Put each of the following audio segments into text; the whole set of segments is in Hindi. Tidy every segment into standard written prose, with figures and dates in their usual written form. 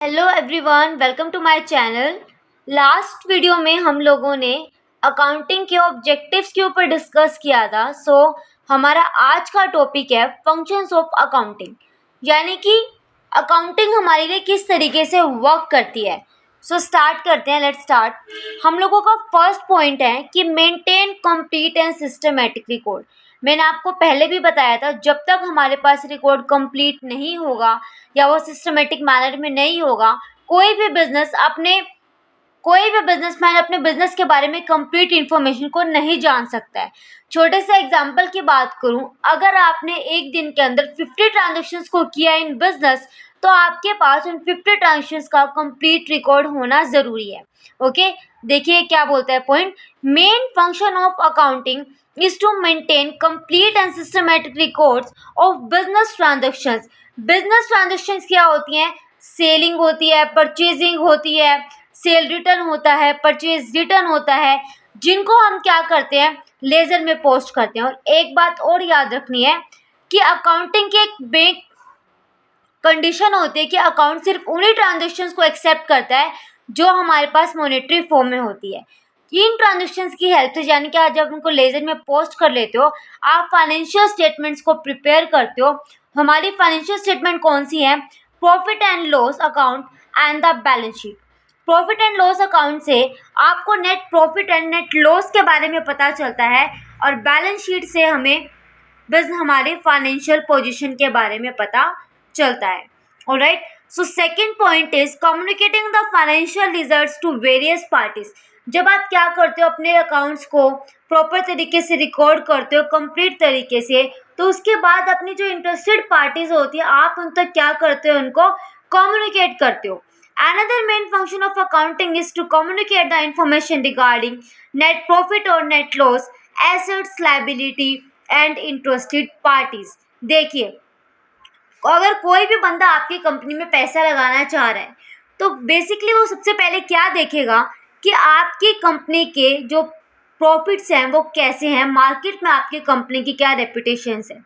Hello everyone, welcome to my channel. Last video में हम लोगों ने अकाउंटिंग के ऑब्जेक्टिव्स के ऊपर डिस्कस किया था। हमारा आज का टॉपिक है फंक्शंस ऑफ अकाउंटिंग, यानी कि अकाउंटिंग हमारे लिए किस तरीके से वर्क करती है। स्टार्ट करते हैं, लेट्स स्टार्ट। हम लोगों का फर्स्ट पॉइंट है कि maintain complete and systematic record. मैंने आपको पहले भी बताया था, जब तक हमारे पास रिकॉर्ड कंप्लीट नहीं होगा या वो सिस्टमेटिक मैनर में नहीं होगा, कोई भी बिजनेसमैन अपने बिजनेस के बारे में कंप्लीट इंफॉर्मेशन को नहीं जान सकता है। छोटे से एग्जांपल की बात करूं, अगर आपने एक दिन के अंदर 50 ट्रांजैक्शंस को किया इन बिजनेस, तो आपके पास उन 50 ट्रांजैक्शंस का कंप्लीट रिकॉर्ड होना ज़रूरी है। ओके, देखिए क्या बोलता है point. Main function of accounting is to maintain complete and systematic records of business transactions. Business transactions क्या होती हैं? सेलिंग होती है, परचेजिंग होती है, सेल रिटर्न होता है, परचेज रिटर्न होता है, जिनको हम क्या करते हैं, लेजर में पोस्ट करते हैं। और एक बात और याद रखनी है कि अकाउंटिंग की एक बेसिक कंडीशन होती है कि अकाउंट सिर्फ उन्हीं ट्रांजेक्शन्स को एक्सेप्ट करता है जो हमारे पास मॉनेटरी फॉर्म में होती है। इन ट्रांजेक्शन्स की हेल्प से, यानी कि आज जब उनको लेजर में पोस्ट कर लेते हो, आप फाइनेंशियल स्टेटमेंट्स को प्रिपेयर करते हो। हमारी फाइनेंशियल स्टेटमेंट कौन सी है? Profit and loss account and the balance sheet. Profit and loss account से आपको net profit and net loss के बारे में पता चलता है, और बैलेंस शीट से हमें बस हमारे फाइनेंशियल पोजीशन के बारे में पता चलता है। Alright, so second point is communicating the financial results to various parties. जब आप क्या करते हो, अपने अकाउंट्स को प्रॉपर तरीके से रिकॉर्ड करते हो कंप्लीट तरीके से, तो उसके बाद अपनी जो इंटरेस्टेड पार्टीज होती है, आप उन तक क्या करते हो, उनको कम्युनिकेट करते हो। Another main function of accounting is to communicate the information regarding net profit or net loss, assets, liability and interested parties। देखिए, अगर कोई भी बंदा आपकी कंपनी में पैसा लगाना चाह रहा है, तो बेसिकली वो सबसे पहले क्या देखेगा कि आपकी कंपनी के जो प्रॉफिट्स हैं वो कैसे हैं, मार्केट में आपकी कंपनी की क्या रेपुटेशंस है,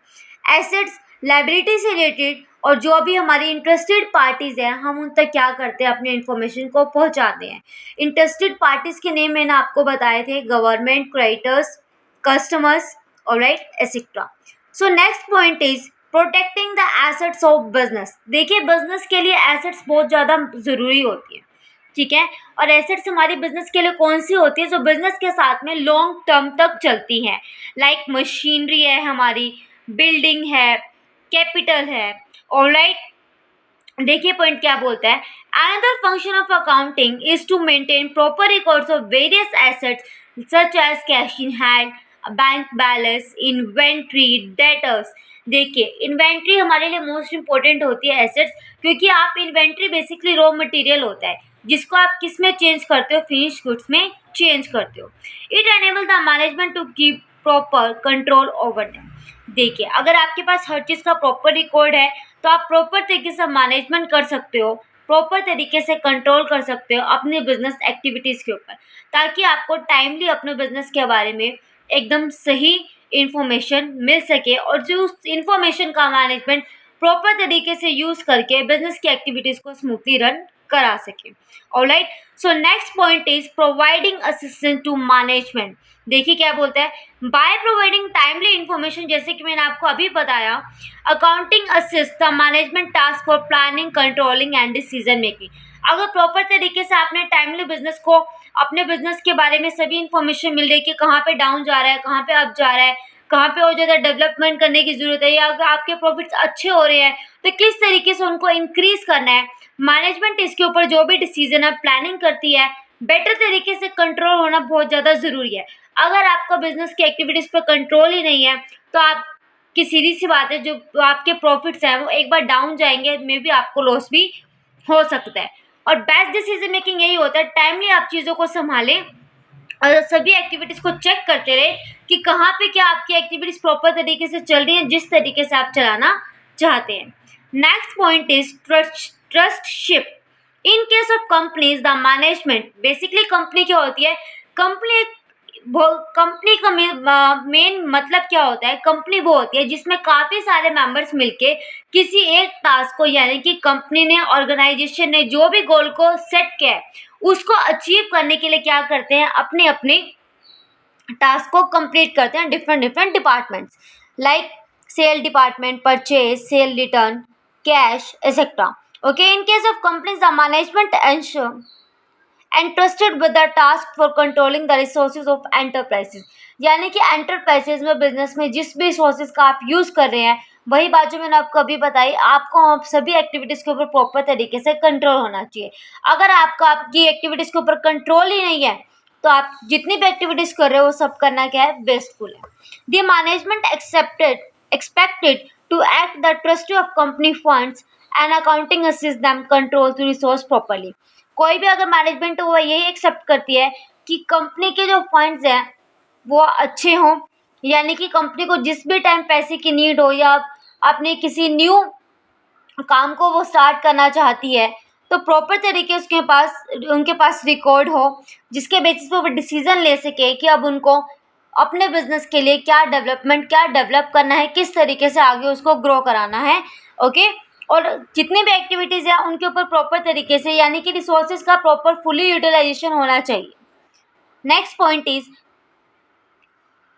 एसेट्स, लाइबिलिटी से रिलेटेड, और जो भी हमारी इंटरेस्टेड पार्टीज़ हैं, हम उन तक क्या करते हैं, अपनी इन्फॉर्मेशन को पहुंचाते हैं। इंटरेस्टेड पार्टीज़ के नेम मैंने आपको बताए थे, government, creditors, customers, alright, etcetera. So next point is protecting the assets of business. देखिए, बिजनेस के लिए एसेट्स बहुत ज़्यादा ज़रूरी होती है, ठीक है। और एसेट्स हमारी बिजनेस के लिए कौन सी होती है, जो बिजनेस के साथ में लॉन्ग टर्म तक चलती हैं, लाइक मशीनरी है, हमारी बिल्डिंग है, कैपिटल है। ऑलराइट, देखिए पॉइंट क्या बोलता है। Another function of accounting is to maintain proper records of various assets such as cash in hand, bank balance, inventory, debtors. देखिए, इन्वेंट्री हमारे लिए मोस्ट इंपॉर्टेंट होती है एसेट्स, क्योंकि आप इन्वेंट्री बेसिकली रॉ मटेरियल होता है, जिसको आप किस में चेंज करते हो, फिनिश गुड्स में चेंज करते हो। It enable the management to keep proper control over them. देखिए, अगर आपके पास हर चीज़ का प्रॉपर रिकॉर्ड है, तो आप प्रॉपर तरीके से मैनेजमेंट कर सकते हो, प्रॉपर तरीके से कंट्रोल कर सकते हो अपने बिजनेस एक्टिविटीज़ के ऊपर, ताकि आपको टाइमली अपने बिजनेस के बारे में एकदम सही इंफॉर्मेशन मिल सके, और जो उस इंफॉर्मेशन का मैनेजमेंट प्रॉपर तरीके से यूज़ करके बिजनेस की एक्टिविटीज़ को स्मूथली रन करा सके। Alright, so next point is providing assistance to management. देखिए क्या बोलता है, बाय प्रोवाइडिंग टाइमली इंफॉर्मेशन, जैसे कि मैंने आपको अभी बताया, accounting assist the management task for planning, controlling and decision making. अगर प्रॉपर तरीके से आपने टाइमली बिजनेस को, अपने बिजनेस के बारे में सभी इंफॉर्मेशन मिल रही है कि कहाँ पे डाउन जा रहा है, कहाँ पे अप जा रहा है, कहाँ पे और ज़्यादा डेवलपमेंट करने की ज़रूरत है, या अगर आपके प्रॉफिट्स अच्छे हो रहे हैं तो किस तरीके से उनको इंक्रीज करना है, मैनेजमेंट इसके ऊपर जो भी डिसीजन है प्लानिंग करती है, बेटर तरीके से कंट्रोल होना बहुत ज़्यादा ज़रूरी है। अगर आपका बिजनेस की एक्टिविटीज़ पर कंट्रोल ही नहीं है, तो आप की सीधी सी बात है, जो आपके प्रॉफिट्स हैं वो एक बार डाउन जाएंगे, मे बी आपको लॉस भी हो सकता है। और बेस्ट डिसीजन मेकिंग यही होता है, टाइमली आप चीज़ों को संभालें और सभी एक्टिविटीज़ को चेक करते रहे कि कहाँ पे क्या आपकी एक्टिविटीज़ प्रॉपर तरीके से चल रही हैं, जिस तरीके से आप चलाना चाहते हैं। Next point is ट्रस्टशिप। In case of companies the management, basically company क्या होती है, कंपनी एक कंपनी का मेन मतलब क्या होता है? कंपनी वो होती है जिसमें काफ़ी सारे मेंबर्स मिलके किसी एक टास्क को, यानी कि कंपनी ने, ऑर्गेनाइजेशन ने जो भी गोल को सेट किया है, उसको अचीव करने के लिए क्या करते हैं? अपने-अपने टास्क को कंप्लीट करते हैं different different departments, like sale department, purchase, sale return, cash, etcetera. Okay, in case of companies, the management ensure entrusted with the task for controlling the resources of enterprises. यानी कि एंटरप्राइजेज में, बिजनेस में जिस भी रिसोर्सेज का आप यूज़ कर रहे हैं, वही बात जो मैंने आपको अभी बताई, आपको आप सभी एक्टिविटीज़ के ऊपर प्रॉपर तरीके से कंट्रोल होना चाहिए. अगर आपका आपकी एक्टिविटीज़ के ऊपर कंट्रोल ही नहीं है, तो आप जितनी भी एक्टिविटीज़ कर रहे हो वो सब करना क्या है? वेस्टफुल है. The management expected to act the trustee of company funds and accounting assist them control to resource properly. कोई भी अगर मैनेजमेंट वो यही एक्सेप्ट करती है कि कंपनी के जो फंड्स हैं वो अच्छे हों, यानी कि कंपनी को जिस भी टाइम पैसे की नीड हो या अपने किसी न्यू काम को वो स्टार्ट करना चाहती है, तो प्रॉपर तरीके उनके पास रिकॉर्ड हो, जिसके बेसिस पे वो डिसीजन ले सके कि अब उनको अपने बिजनेस के लिए क्या डेवलप करना है, किस तरीके से आगे उसको ग्रो कराना है. ओके. और जितनी भी एक्टिविटीज़ हैं उनके ऊपर प्रॉपर तरीके से, यानी कि रिसोर्सेज का प्रॉपर फुली यूटिलाइजेशन होना चाहिए. Next point is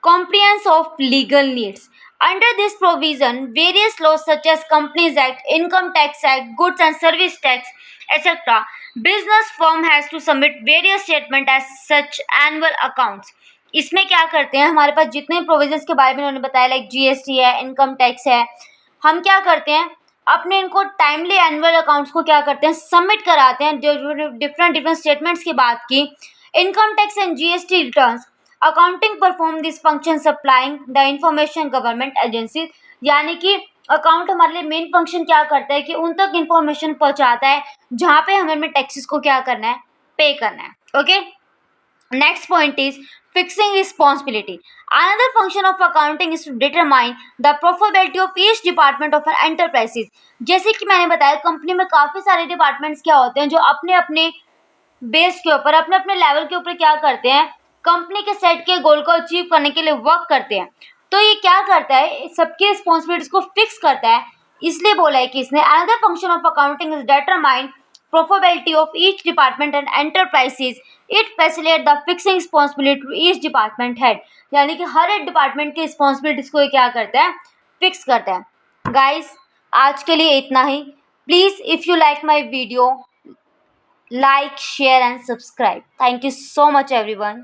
compliance of legal needs. Under this provision, various laws such as Companies Act, Income Tax Act, Goods and Service Tax, etc., business firm has to submit various statement as such annual accounts. इसमें क्या करते हैं, हमारे पास जितने प्रोविजंस के बारे में उन्होंने बताया, लाइक जीएसटी है, इनकम टैक्स है, हम क्या करते हैं? अपने इनको टाइमली एनुअल अकाउंट्स को क्या करते हैं? सबमिट कराते हैं. जो डिफरेंट स्टेटमेंट्स की बात की, income tax and GST returns, accounting perform this function supplying the information government agency. यानी कि अकाउंट हमारे लिए मेन फंक्शन क्या करता है कि उन तक इंफॉर्मेशन पहुंचाता है जहाँ पे हमें टैक्सेस को क्या करना है? पे करना है. Okay. Next point is fixing responsibility. Another function of accounting is to determine the profitability of each department of an enterprises. जैसे कि मैंने बताया, कंपनी में काफ़ी सारे डिपार्टमेंट्स क्या होते हैं जो अपने अपने बेस के ऊपर, अपने अपने लेवल के ऊपर क्या करते हैं? कंपनी के सेट के गोल को अचीव करने के लिए वर्क करते हैं. तो ये क्या करता है? सबकी रिस्पॉन्सिबिलिटीज को फिक्स करता है. इसलिए बोला है कि इसने another function of accounting is determine profitability of each department and enterprises. It facilitate the fixing responsibility to each department head. यानी कि हर एक डिपार्टमेंट की रिस्पॉन्सिबिलिटीज को ये क्या करता है? फिक्स करता है. गाइस, आज के लिए इतना ही. Please, if you like my video, like, share and subscribe. Thank you so much everyone.